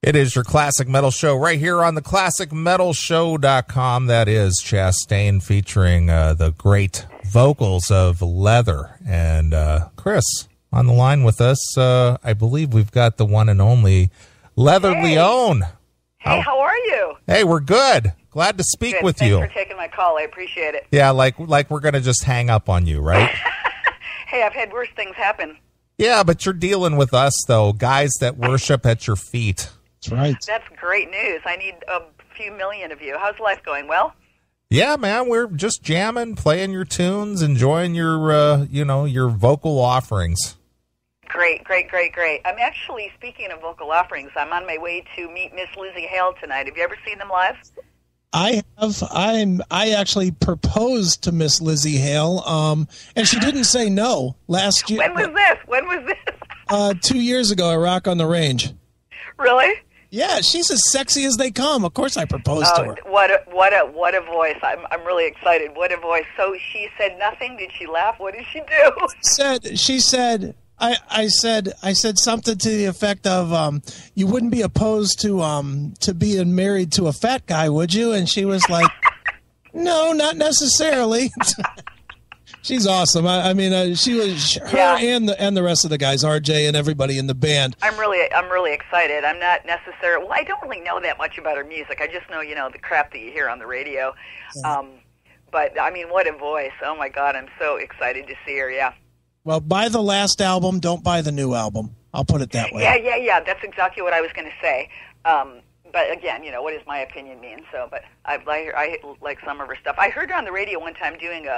It is your Classic Metal Show right here on the ClassicMetalShow.com. That is Chastain featuring the great vocals of Leather. And Chris, on the line with us, I believe we've got the one and only Leather Leone. Hey, how are you? Hey, we're good. Glad to speak with you. Thanks for taking my call. I appreciate it. Yeah, like we're going to just hang up on you, right? Hey, I've had worse things happen. Yeah, but you're dealing with us, though, guys that worship at your feet. That's right. That's great news. I need a few million of you. How's life going? Well? Yeah, man, we're just jamming, playing your tunes, enjoying your, your vocal offerings. Great. I'm actually, speaking of vocal offerings, I'm on my way to meet Miss Lzzy Hale tonight. Have you ever seen them live? I have. I actually proposed to Miss Lzzy Hale, and she didn't say no last year. When was this? 2 years ago at Rock on the Range. Really? Yeah, she's as sexy as they come. Of course I proposed to her. What a voice. I'm really excited. What a voice. So she said nothing? Did she laugh? What did she do? She said I said something to the effect of you wouldn't be opposed to being married to a fat guy, would you? And she was like, no, not necessarily. She's awesome. I mean, she was and the rest of the guys, RJ and everybody in the band. I'm really excited. I'm not necessarily. Well, I don't really know that much about her music. I just know the crap that you hear on the radio. Yeah. But I mean, what a voice! Oh my God, I'm so excited to see her. Yeah. Well, buy the last album. Don't buy the new album. I'll put it that way. Yeah. That's exactly what I was going to say. But again, what does my opinion mean? So, but I like some of her stuff. I heard her on the radio one time doing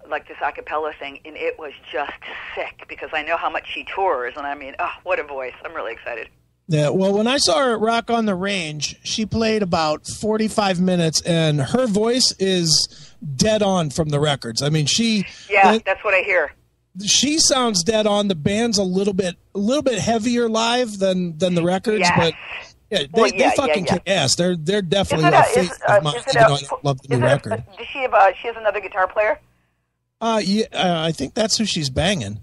like this a cappella thing, and it was just sick because I know how much she tours, and I mean, oh, what a voice. I'm really excited. Yeah, well, when I saw her at Rock on the Range, she played about 45 minutes, and her voice is dead on from the records. I mean, that's what I hear. She sounds dead on. The band's a little bit heavier live than the records, but yeah, they fucking kick ass. They're definitely a favorite of mine, even though I don't love the new record. Does she has another guitar player? I think that's who she's banging.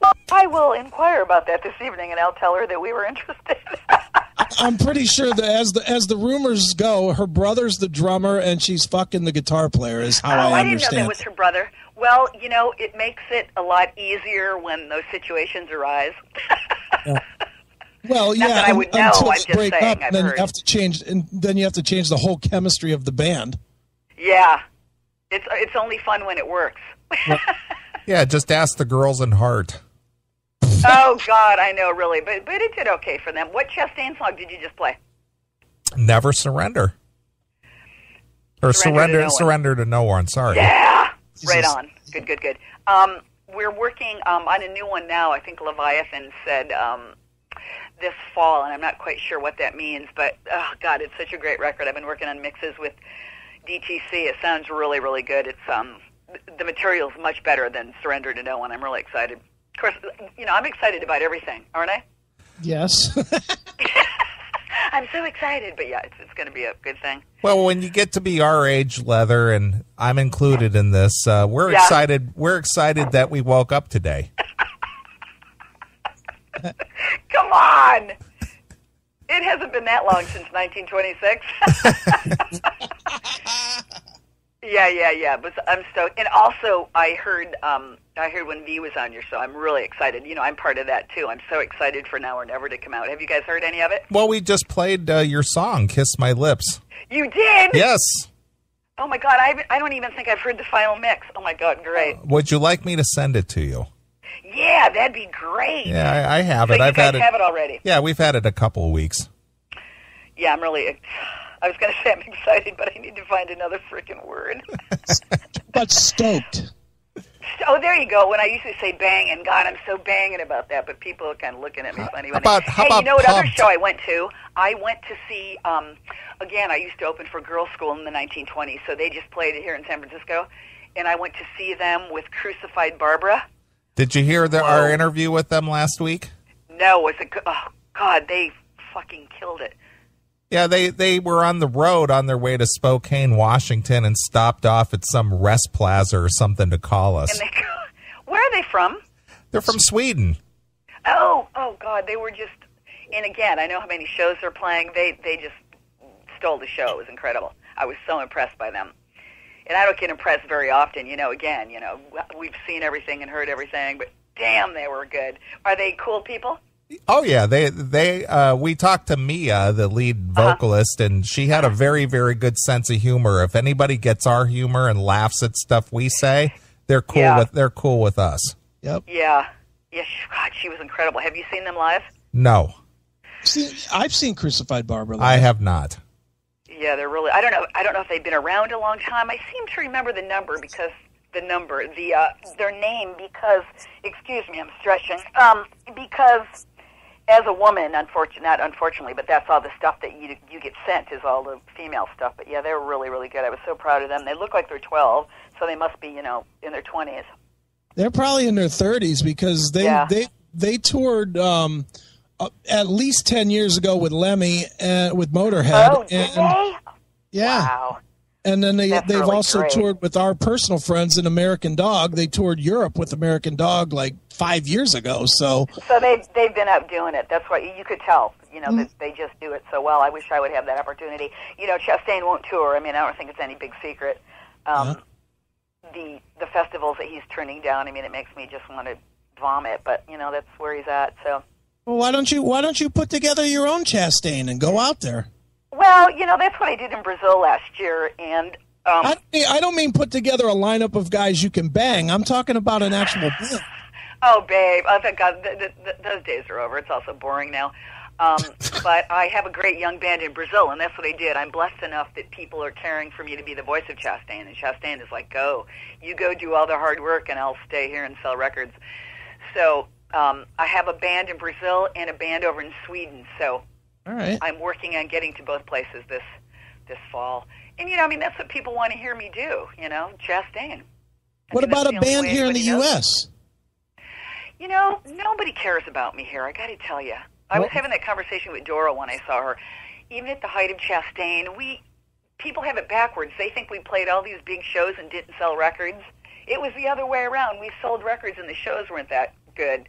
Well, I will inquire about that this evening, and I'll tell her that we were interested. I'm pretty sure that as the rumors go, her brother's the drummer, and she's fucking the guitar player, is how I understand. I didn't know that was her brother. Well, it makes it a lot easier when those situations arise. Yeah. Well, yeah, I would know. Until I'm just break saying. Up, and then you have to change, and then you have to change the whole chemistry of the band. Yeah, it's only fun when it works. Yeah, just ask the girls in Heart. Oh God, I know, really, but it did okay for them. What Chastain song did you just play? Never Surrender. Or Surrender to No One. Sorry. Yeah, right on. Good. We're working on a new one now. I think Leviathan said this fall, and I'm not quite sure what that means, but oh God, it's such a great record. I've been working on mixes with DTC. It sounds really, really good. It's the material's much better than Surrender to No One. I'm really excited. Of course, I'm excited about everything, aren't I? Yes. I'm so excited, but yeah, it's going to be a good thing. Well, when you get to be our age, Leather, and I'm included in this, we're excited. We're excited that we woke up today. Come on! It hasn't been that long since 1926. Yeah. But I'm stoked. And also, I heard when V was on your show. I'm really excited. I'm part of that too. I'm so excited for Now or Never to come out. Have you guys heard any of it? Well, we just played your song, "Kiss My Lips." You did? Yes. Oh my God! I don't even think I've heard the final mix. Oh my God! Great. Would you like me to send it to you? Yeah, that'd be great. Yeah, I have it. So you guys have it already. Yeah, we've had it a couple of weeks. Yeah, I was going to say I'm excited, but I need to find another freaking word. But stoked. Oh, there you go. When I used to say banging, God, I'm so banging about that, but people are kind of looking at me funny. How about you know what other show I went to? I went to see, again, I used to open for Girls' School in the 1920s, so they just played it here in San Francisco, and I went to see them with Crucified Barbara. Did you hear our interview with them last week? No, was it? Oh God, they fucking killed it. Yeah, they were on the road on their way to Spokane, Washington, and stopped off at some rest plaza or something to call us. And where are they from? They're from Sweden. Oh, God, they were just. And again, I know how many shows they're playing. They just stole the show. It was incredible. I was so impressed by them. And I don't get impressed very often. Again, we've seen everything and heard everything, but damn, they were good. Are they cool people? Oh yeah, we talked to Mia, the lead vocalist, and she had a very, very good sense of humor. If anybody gets our humor and laughs at stuff we say, they're cool with us. Yep. Yeah. God, she was incredible. Have you seen them live? No. I've seen Crucified Barbara live. I have not. Yeah, they're really. I don't know if they've been around a long time. I seem to remember their name because. Excuse me, I'm stretching. Because as a woman, not unfortunately, but that's all the stuff that you get sent is all the female stuff. But yeah, they were really, really good. I was so proud of them. They look like they're 12, so they must be, in their 20s. They're probably in their 30s because they toured at least 10 years ago with Lemmy and with Motorhead. Oh, did they? Yeah. Wow. And then they've really also great. toured with our personal friends in American Dog. They toured Europe with American Dog like 5 years ago. So they've been out doing it. That's what you could tell. That they just do it so well. I wish I would have that opportunity. Chastain won't tour. I mean, I don't think it's any big secret. The festivals that he's turning down. I mean, it makes me just want to vomit. But that's where he's at. So. Well, why don't you put together your own Chastain and go out there? Well, that's what I did in Brazil last year, and I don't mean put together a lineup of guys you can bang. I'm talking about an actual band. Oh, babe, oh, thank God, those days are over. It's also boring now. But I have a great young band in Brazil, and that's what I did. I'm blessed enough that people are caring for me to be the voice of Chastain, and Chastain is like, you go do all the hard work, and I'll stay here and sell records. So I have a band in Brazil and a band over in Sweden, so... All right. I'm working on getting to both places this fall. And, that's what people want to hear me do, Chastain. What about a band here in the U.S.? Nobody cares about me here, I got to tell you. I was having that conversation with Dora when I saw her. Even at the height of Chastain, people have it backwards. They think we played all these big shows and didn't sell records. It was the other way around. We sold records and the shows weren't that good.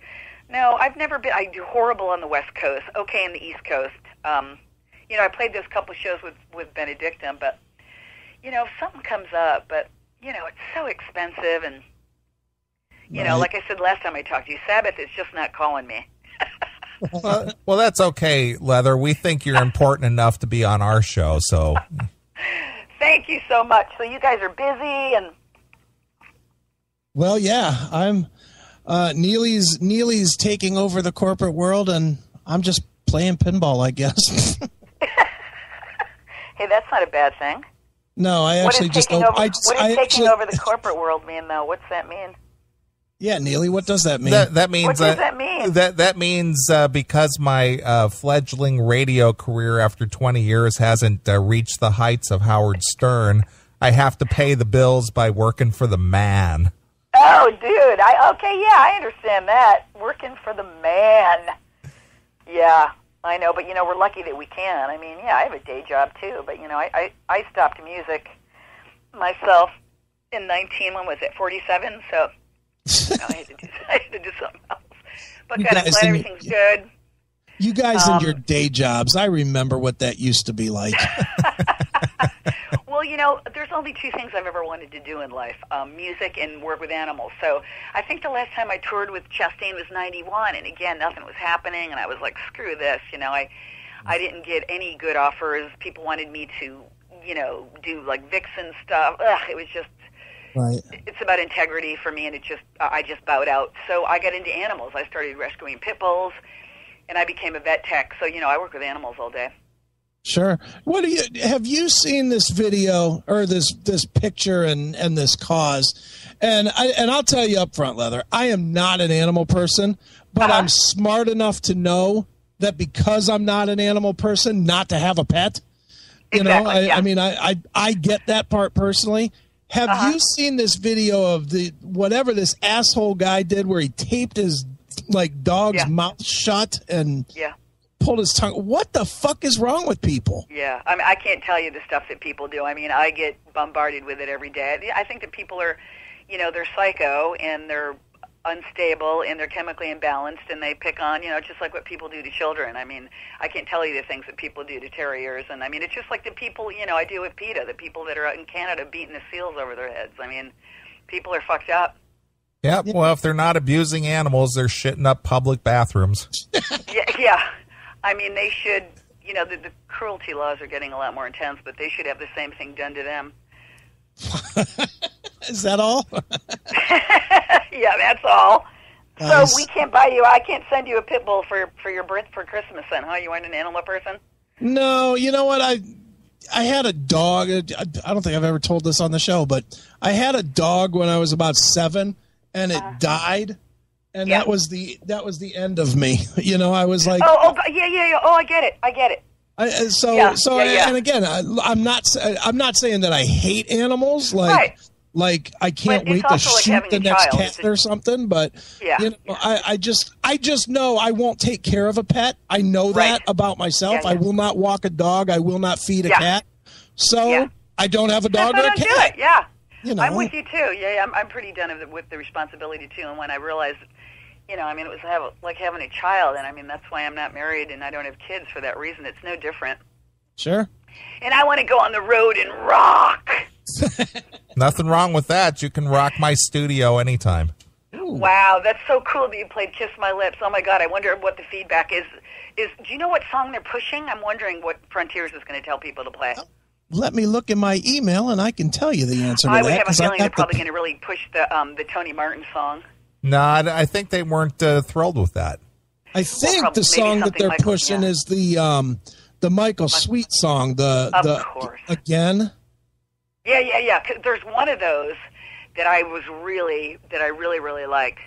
No, I've never been. I do horrible on the West Coast, okay on the East Coast. I played those couple of shows with Benedictum, but, if something comes up, but, it's so expensive, and, like I said last time I talked to you, Sabbath is just not calling me. Well, that's okay, Leather. We think you're important enough to be on our show, so. Thank you so much. So you guys are busy, and. Well, yeah, I'm... Neely's taking over the corporate world, and I'm just playing pinball, I guess. Hey, that's not a bad thing. No, I actually just don't. What does taking over the corporate world mean, though? What's that mean? Yeah, Neely, what does that mean? That means what does that mean? That means because my fledgling radio career after 20 years hasn't reached the heights of Howard Stern, I have to pay the bills by working for the man. Oh, dude. I understand that. Working for the man. Yeah, I know, but, we're lucky that we can. I mean, I have a day job, too, but, I stopped music myself in 47, so I had to do something else. But God, I'm glad everything's good. You guys and your day jobs, I remember what that used to be like. Well, there's only two things I've ever wanted to do in life, music and work with animals. So I think the last time I toured with Chastain was 91, and again, nothing was happening, and I was like, screw this. I didn't get any good offers. People wanted me to, do like Vixen stuff. It was just, right. It's about integrity for me, and I just bowed out. So I got into animals. I started rescuing pit bulls, and I became a vet tech. So, I work with animals all day. Sure. Have you seen this video or this picture and this cause? And I'll tell you up front, Leather, I am not an animal person, but I'm smart enough to know that because I'm not an animal person, not to have a pet. Exactly, I mean, I get that part personally. Have you seen this video of whatever this asshole guy did where he taped his dog's mouth shut and pulled his tongue? What the fuck is wrong with people? Yeah, I mean, I can't tell you the stuff that people do. I mean, I get bombarded with it every day. I think that people are, they're psycho, and they're unstable and they're chemically imbalanced, and they pick on, just like what people do to children. I mean, I can't tell you the things that people do to terriers, and I mean, it's just like the people, I deal with PETA, the people that are out in Canada beating the seals over their heads. I mean, people are fucked up. Yeah, well, if they're not abusing animals, they're shitting up public bathrooms. Yeah. I mean, they should, the cruelty laws are getting a lot more intense, but they should have the same thing done to them. Is that all? Yeah, that's all. Nice. So we can't buy you. I can't send you a pit bull for your birth for Christmas. Then, huh? You aren't an animal person. No, you know what? I had a dog. I don't think I've ever told this on the show, but I had a dog when I was about 7, and it died, and that was the end of me. I was like, yeah. Oh, I get it. And again, I'm not saying that I hate animals, like I can't wait to shoot the next cat or something, but I just know I won't take care of a pet. I know that about myself. I will not walk a dog. I will not feed a cat. So I don't have a dog or a cat. Do it. Yeah. I'm with you too. Yeah, I'm pretty done with the responsibility too. And when I realized, it was like having a child, and I mean, that's why I'm not married and I don't have kids for that reason. It's no different. Sure. And I want to go on the road and rock. Nothing wrong with that. You can rock my studio anytime. Ooh. Wow, that's so cool that you played Kiss My Lips. Oh my God, I wonder what the feedback is. Do you know what song they're pushing? I'm wondering what Frontiers is going to tell people to play. Let me look in my email, and I can tell you the answer to that. I would have a feeling they're probably going to really push the Tony Martin song. No, I think they weren't thrilled with that. I think the song that they're pushing is the Michael Sweet song. Of course. Again. Yeah. 'Cause there's one of those that I really like.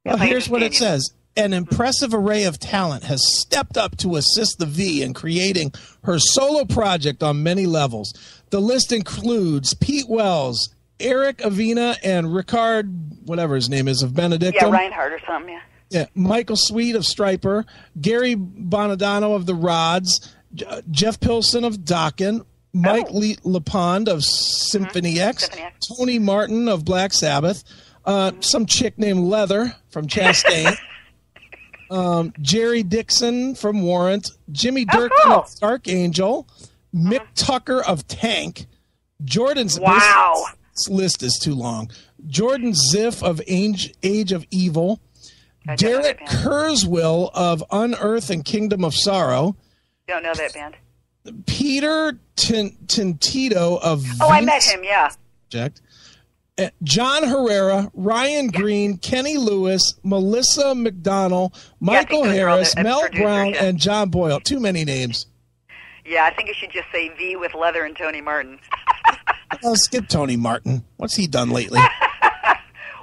Well, here's what it says. An impressive array of talent has stepped up to assist the V in creating her solo project on many levels. The list includes Pete Wells, Eric Avina, and Ricard, whatever his name is, of Benedictum. Yeah, Reinhardt or something, Yeah, Michael Sweet of Stryper, Gary Bonadano of the Rods, Jeff Pilson of Dokken, Mike LePond of Symphony X, Tony Martin of Black Sabbath, some chick named Leather from Chastain, Jerry Dixon from Warrant, Jimmy Durkin of Archangel, Mick Tucker of Tank, Jordan's this list is too long. Jordan Ziff of Age of Evil, Derek Kurzweil of Unearth and Kingdom of Sorrow. Don't know that band. Peter Tintito of I met him, yeah. Project. John Herrera, Ryan Green, Kenny Lewis, Melissa McDonnell, Michael Harris, Mel Brown, and John Boyle. Too many names. Yeah, I think you should just say V with Leather and Tony Martin. Skip Tony Martin. What's he done lately?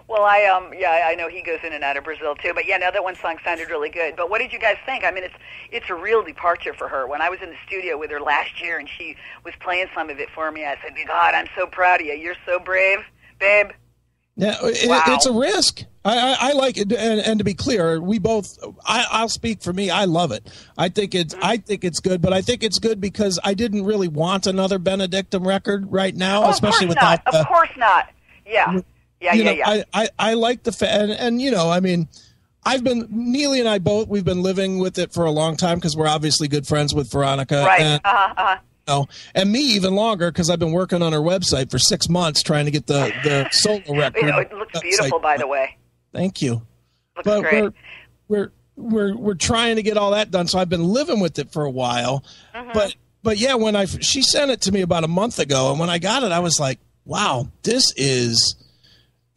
Well, I know he goes in and out of Brazil too. But yeah, now that one song sounded really good. But what did you guys think? I mean, it's a real departure for her. When I was in the studio with her last year and she was playing some of it for me, I said, God, I'm so proud of you. You're so brave, babe. Yeah, it's a risk. I like it, and to be clear, we both. I'll speak for me. I love it. I think it's good, but I think it's good because I didn't really want another Benedictum record right now, especially without. Of course not. Yeah. I like the and I mean, Neely and I both, we've been living with it for a long time because we're obviously good friends with Veronica. Right. And me even longer because I've been working on her website for 6 months trying to get the solo record. It looks beautiful, by the way. Thank you. Looks great. We're trying to get all that done. So I've been living with it for a while. Mm-hmm. But yeah, when she sent it to me about a month ago, and when I got it, I was like, wow, this is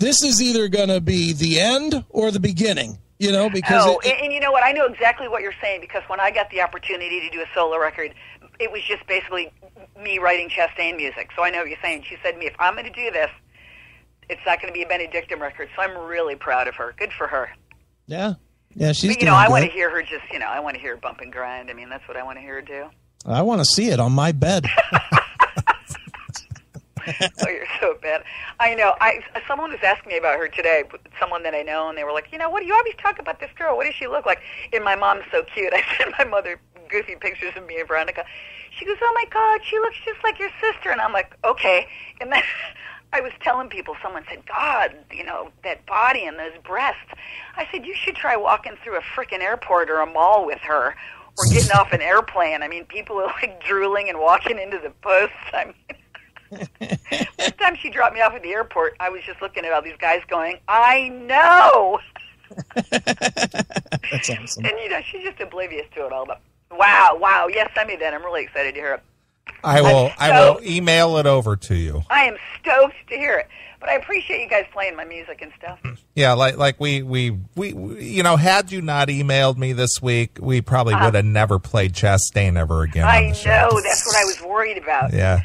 either going to be the end or the beginning. Because and you know what? I know exactly what you're saying because when I got the opportunity to do a solo record, it was just basically me writing Chastain music. So I know what you're saying. She said to me, if I'm going to do this, it's not going to be a Benedictum record. So I'm really proud of her. Good for her. Yeah. Yeah, she's doing I good. want to hear her just, I want to hear her bump and grind. I mean, that's what I want to hear her do. I want to see it on my bed. Oh, you're so bad. I know. Someone was asking me about her today, someone that I know, and they were like, what do you always talk about this girl? What does she look like? And my mom's so cute. I sent my mother goofy pictures of me and Veronica. She goes, oh, my God, she looks just like your sister. And I'm like, okay. And then I was telling people, someone said, God, that body and those breasts. I said, you should try walking through a frickin' airport or a mall with her, or getting off an airplane. I mean, people are like drooling and walking into the posts. I mean, first time she dropped me off at the airport, I was just looking at all these guys going, I know. That's awesome. And, she's just oblivious to it all. But wow. Yes, send me that. I'm really excited to hear it. I will email it over to you. I am stoked to hear it. But I appreciate you guys playing my music and stuff. Yeah, like we had you not emailed me this week, we probably would have never played Chastain ever again on the show. I know, that's what I was worried about. Yeah.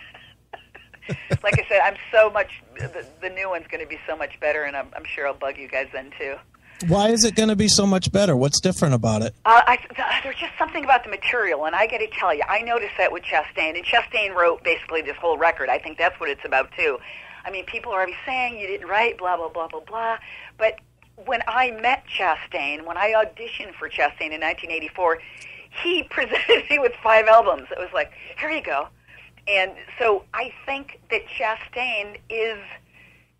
Like I said, I'm so much, the new one's going to be so much better, and I'm sure I'll bug you guys then too. Why is it going to be so much better? What's different about it? There's just something about the material, and I got to tell you, I noticed that with Chastain, and Chastain wrote basically this whole record. I think that's what it's about too. I mean, people are always saying you didn't write, blah, blah, blah, blah, blah. But when I met Chastain, when I auditioned for Chastain in 1984, he presented me with 5 albums. It was like, here you go. And so I think that Chastain is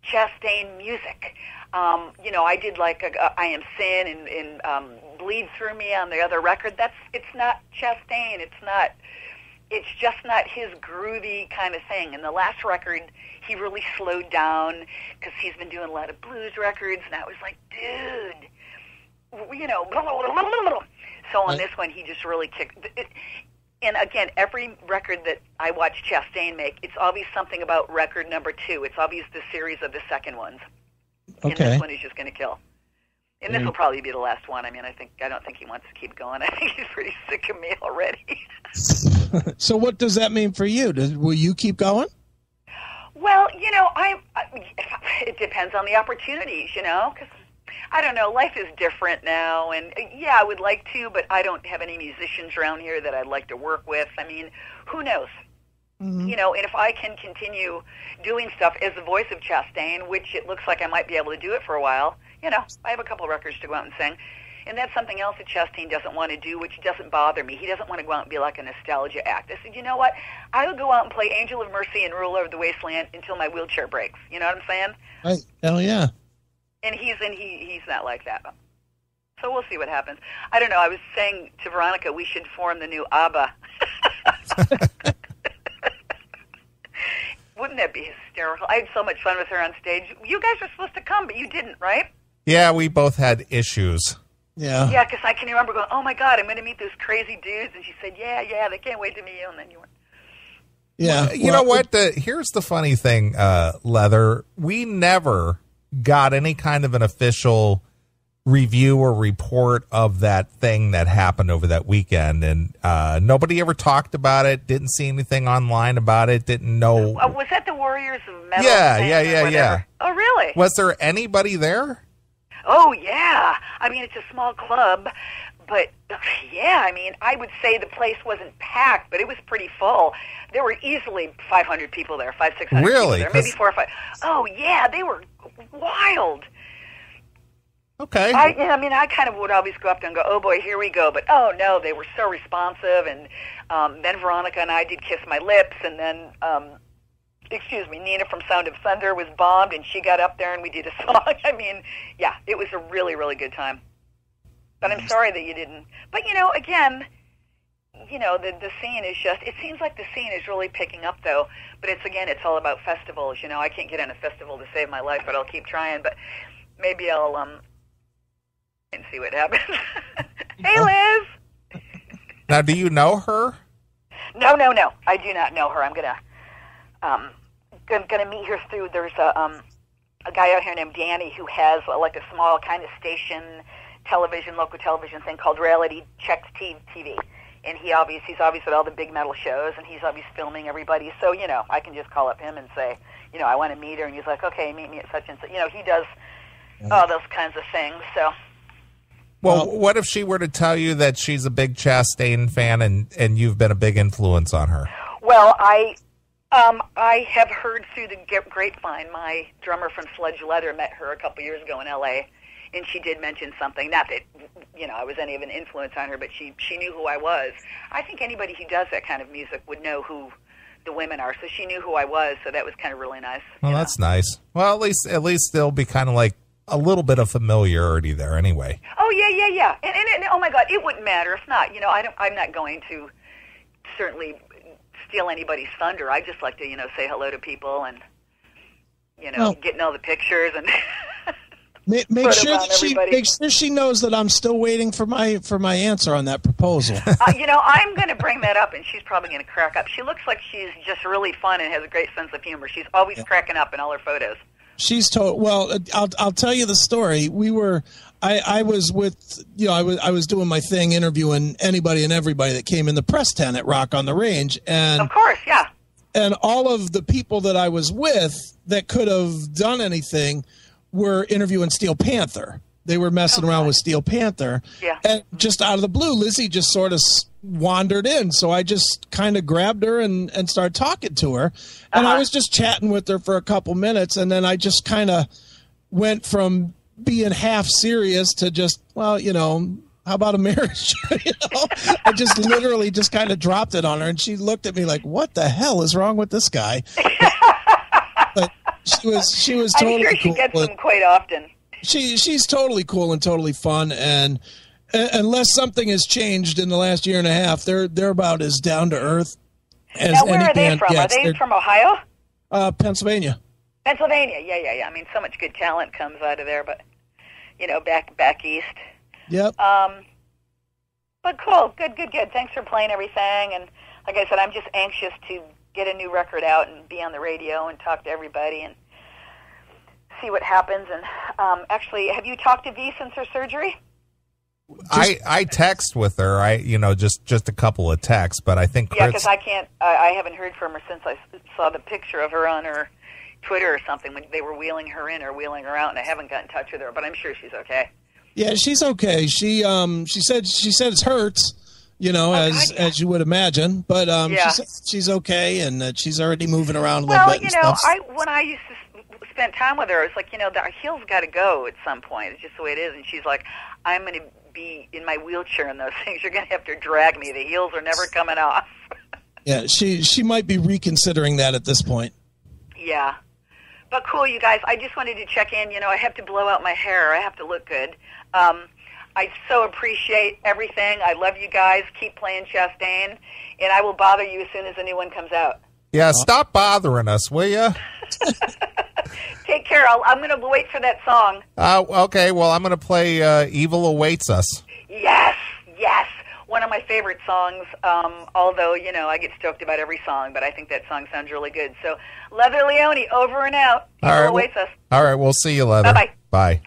Chastain music. I did like I Am Sin and Bleed Through Me on the other record. It's not Chastain. It's just not his groovy kind of thing. And the last record, he really slowed down because he's been doing a lot of blues records. And I was like, dude, blah, blah, blah, blah, blah. So on this one, he just really kicked it. And again, every record that I watch Chastain make, it's always something about record number 2. It's always the series of the second ones. Okay. And this one is just going to kill. And this will probably be the last one. I mean, I don't think he wants to keep going. I think he's pretty sick of me already. So what does that mean for you? Will you keep going? Well, it depends on the opportunities, because I don't know, life is different now, and yeah, I would like to, but I don't have any musicians around here that I'd like to work with. I mean, who knows? Mm-hmm. And if I can continue doing stuff as the voice of Chastain, which it looks like I might be able to do it for a while, I have a couple of records to go out and sing. And that's something else that Chastain doesn't want to do, which doesn't bother me. He doesn't want to go out and be like a nostalgia act. I said, you know what? I will go out and play Angel of Mercy and Ruler of the Wasteland until my wheelchair breaks. You know what I'm saying? Right. Hell yeah. And he's not like that. So we'll see what happens. I don't know. I was saying to Veronica, we should form the new ABBA. Wouldn't that be hysterical? I had so much fun with her on stage. You guys were supposed to come, but you didn't, right? Yeah, we both had issues. Yeah. Yeah, because I can remember going, oh, my God, I'm going to meet those crazy dudes. And she said, yeah, they can't wait to meet you. And then you went. Yeah. Well, you know what? Here's the funny thing, Leather. We never got any kind of an official review or report of that thing that happened over that weekend. And nobody ever talked about it, didn't see anything online about it, didn't know. Was that the Warriors of Metal? Yeah. Oh, really? Was there anybody there? Oh, yeah. I mean, it's a small club, but, yeah, I mean, I would say the place wasn't packed, but it was pretty full. There were easily 500 people there, 600 really? People there, maybe 4 or 5. Oh, yeah, they were wild. Okay. I kind of would always go up there and go, oh, boy, here we go. But, oh, no, they were so responsive. And then Veronica and I did Kiss My Lips. And then, Nina from Sound of Thunder was bombed, and she got up there and we did a song. I mean, yeah, it was a really, really good time. But I'm sorry that you didn't. But, again, the scene is just, it seems like the scene is really picking up, though. But it's all about festivals. I can't get on a festival to save my life, but I'll keep trying. But maybe I'll, and see what happens. Hey, Liz. Now, do you know her? No. I do not know her. I'm gonna meet her through. There's a guy out here named Danny who has like a small kind of station local television thing called Reality Check TV, and he's always at all the big metal shows, and he's always filming everybody. So I can just call up him and say, I want to meet her, and he's like, okay, meet me at such and such. He does all those kinds of things. So. Well, what if she were to tell you that she's a big Chastain fan and you've been a big influence on her? Well, I have heard through the grapevine. My drummer from Sludge Leather met her a couple years ago in L.A., and she did mention something. Not that, I was any of an influence on her, but she knew who I was. I think anybody who does that kind of music would know who the women are. So she knew who I was, so that was kind of really nice. Well, that's nice. Well, at least there'll be kind of like a little bit of familiarity there anyway. Oh, yeah. And oh, my God, it wouldn't matter if not. I'm not going to certainly steal anybody's thunder. I just like to, say hello to people and, getting all the pictures and make sure she knows that I'm still waiting for my answer on that proposal. I'm going to bring that up, and she's probably going to crack up. She looks like she's just really fun and has a great sense of humor. She's always cracking up in all her photos. She's well. I'll tell you the story. I was with I was doing my thing, interviewing anybody and everybody that came in the press tent at Rock on the Range, and of course, yeah. And all of the people that I was with that could have done anything were interviewing Steel Panther. They were messing around with Steel Panther. Yeah. And just out of the blue, Lzzy just sort of wandered in. So I just kind of grabbed her and started talking to her. And I was just chatting with her for a couple minutes. And then I just kind of went from being half serious to just, well, how about a marriage? I just literally just kind of dropped it on her. And she looked at me like, what the hell is wrong with this guy? But she was totally I'm sure she cool. gets them quite often. She's totally cool and totally fun, and unless something has changed in the last year and a half, they're about as down to earth as now, where any are they band from? gets. Are they from Ohio? Pennsylvania. Pennsylvania, yeah. I mean, so much good talent comes out of there, but back east. Yep. But cool, good. Thanks for playing everything, and like I said, I'm just anxious to get a new record out and be on the radio and talk to everybody and see what happens. And actually, have you talked to V since her surgery? I text with her. Just a couple of texts, but I think because I haven't heard from her since I saw the picture of her on her Twitter or something when they were wheeling her in or wheeling her out, and I haven't got in touch with her. But I'm sure she's okay. Yeah, she's okay. She said it hurts. As you would imagine, but she's okay, and that she's already moving around a little bit. When I used to spend time with her, it's like, the heel's got to go at some point. It's just the way it is. And she's like, I'm going to be in my wheelchair and those things. You're going to have to drag me. The heels are never coming off. Yeah, she might be reconsidering that at this point. Yeah. But cool, you guys. I just wanted to check in. I have to blow out my hair. I have to look good. I so appreciate everything. I love you guys. Keep playing Chastain, and I will bother you as soon as a new one comes out. Yeah, stop bothering us, will you? Take care. I'm going to wait for that song. Okay, well, I'm going to play Evil Awaits Us. Yes. One of my favorite songs, although, I get stoked about every song, but I think that song sounds really good. So, Leather Leone, over and out. Evil Awaits Us. All right, we'll see you, Leather. Bye-bye. Bye.